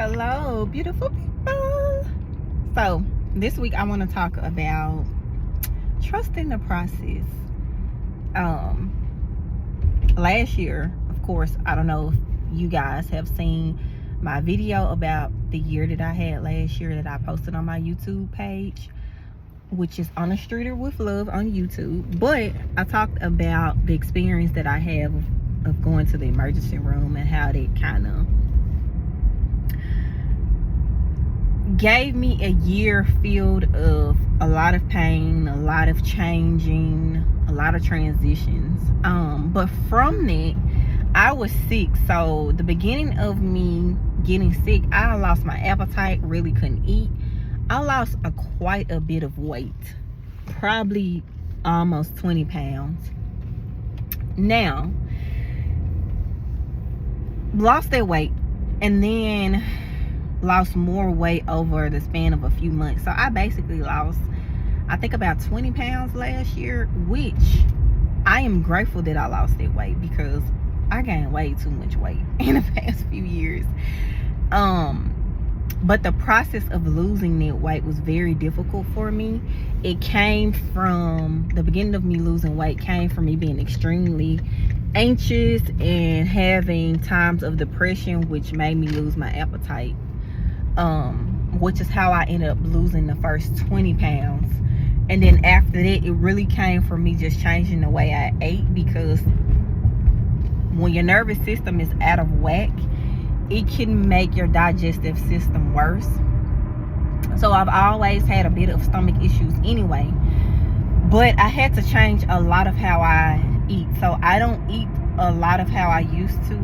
Hello, beautiful people. So, this week I want to talk about trusting the process. Last year, of course, I don't know if you guys have seen my video about the year that I had last year that I posted on my YouTube page, which is On a Streeter with Love on YouTube. But I talked about the experience that I have of going to the emergency room and how that kind of gave me a year filled of a lot of pain, a lot of changing, a lot of transitions. But from that, I was sick. So the beginning of me getting sick, I lost my appetite, really couldn't eat. I lost quite a bit of weight, probably almost 20 pounds. Now, lost that weight and then lost more weight over the span of a few months. So I basically lost, I think, about 20 pounds last year, which I am grateful that I lost that weight because I gained way too much weight in the past few years. But the process of losing that weight was very difficult for me. It came from, the beginning of me losing weight came from me being extremely anxious and having times of depression, which made me lose my appetite. Which is how I ended up losing the first 20 pounds. And then after that, it really came from me just changing the way I ate, because when your nervous system is out of whack, it can make your digestive system worse. So I've always had a bit of stomach issues anyway, but I had to change a lot of how I eat. So I don't eat a lot of how I used to,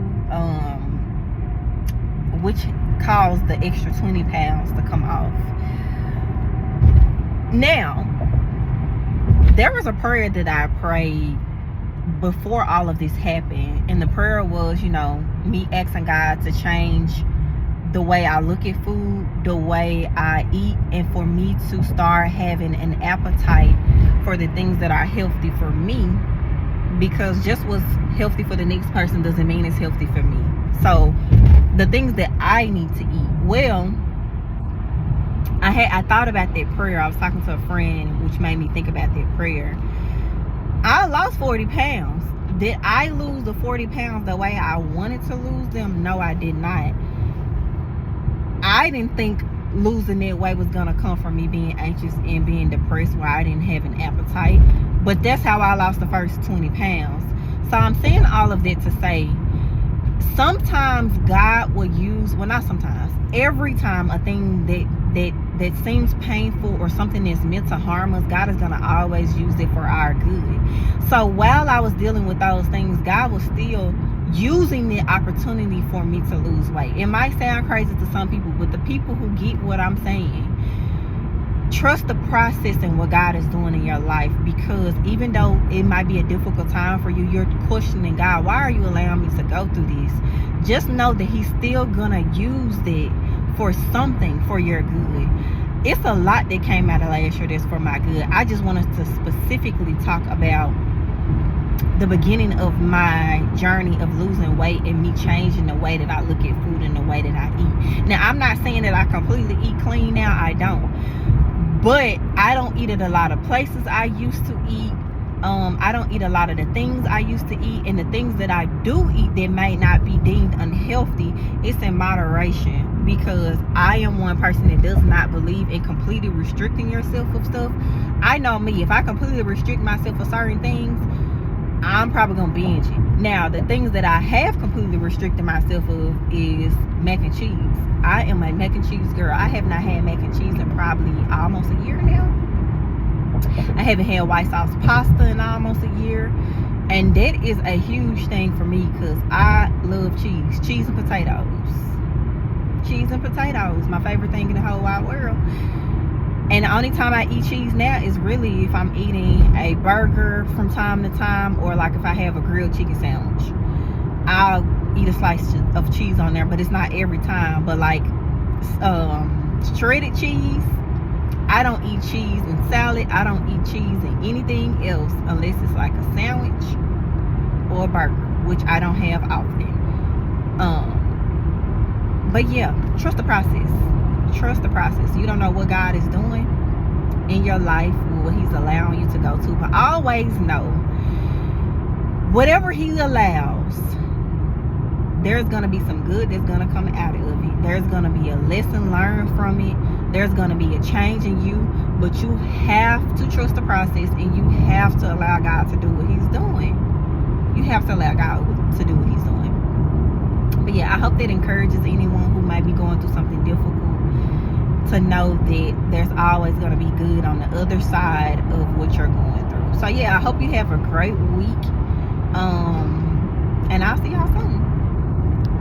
which caused the extra 20 pounds to come off. Now, there was a prayer that I prayed before all of this happened, and the prayer was, me asking God to change the way I look at food, the way I eat, and for me to start having an appetite for the things that are healthy for me, because just what's healthy for the next person doesn't mean it's healthy for me. So the things that I need to eat, well, I thought about that prayer. I was talking to a friend, which made me think about that prayer. I lost 40 pounds. Did I lose the 40 pounds the way I wanted to lose them? No, I did not. I didn't think losing that weight was going to come from me being anxious and being depressed where I didn't have an appetite. But that's how I lost the first 20 pounds. So I'm saying all of that to say, sometimes God will use, well, not sometimes, every time a thing that seems painful or something that's meant to harm us, God is going to always use it for our good. So while I was dealing with those things, God was still using the opportunity for me to lose weight. It might sound crazy to some people, but the people who get what I'm saying, trust the process and what God is doing in your life, because even though it might be a difficult time for you, you're questioning God, why are you allowing me to go through this? Just know that He's still gonna use it for something for your good. It's a lot that came out of last year that's for my good. I just wanted to specifically talk about the beginning of my journey of losing weight and me changing the way that I look at food and the way that I eat. Now, I'm not saying that I completely eat clean now. I don't. But I don't eat at a lot of places I used to eat. I don't eat a lot of the things I used to eat. And the things that I do eat that may not be deemed unhealthy, it's in moderation. Because I am one person that does not believe in completely restricting yourself of stuff. I know me. If I completely restrict myself of certain things, I'm probably going to binge it. Now, the things that I have completely restricted myself of is mac and cheese. I am a mac and cheese girl. I have not had mac and cheese in probably almost a year now. I haven't had white sauce pasta in almost a year. And that is a huge thing for me because I love cheese. Cheese and potatoes. Cheese and potatoes. My favorite thing in the whole wide world. And the only time I eat cheese now is really if I'm eating a burger from time to time, or like if I have a grilled chicken sandwich. I'll eat a slice of cheese on there, but it's not every time. But like shredded cheese, I don't eat cheese in salad. I don't eat cheese in anything else unless it's like a sandwich or a burger, which I don't have often. But yeah, trust the process. Trust the process. You don't know what God is doing in your life, what he's allowing you to go to, but always know, whatever he allows, there's going to be some good that's going to come out of it. There's going to be a lesson learned from it. There's going to be a change in you, but you have to trust the process, and you have to allow God to do what he's doing. You have to allow God to do what he's doing. But yeah, I hope that encourages anyone who might be going through something difficult to know that there's always going to be good on the other side of what you're going through. So yeah, I hope you have a great week. And I'll see y'all soon.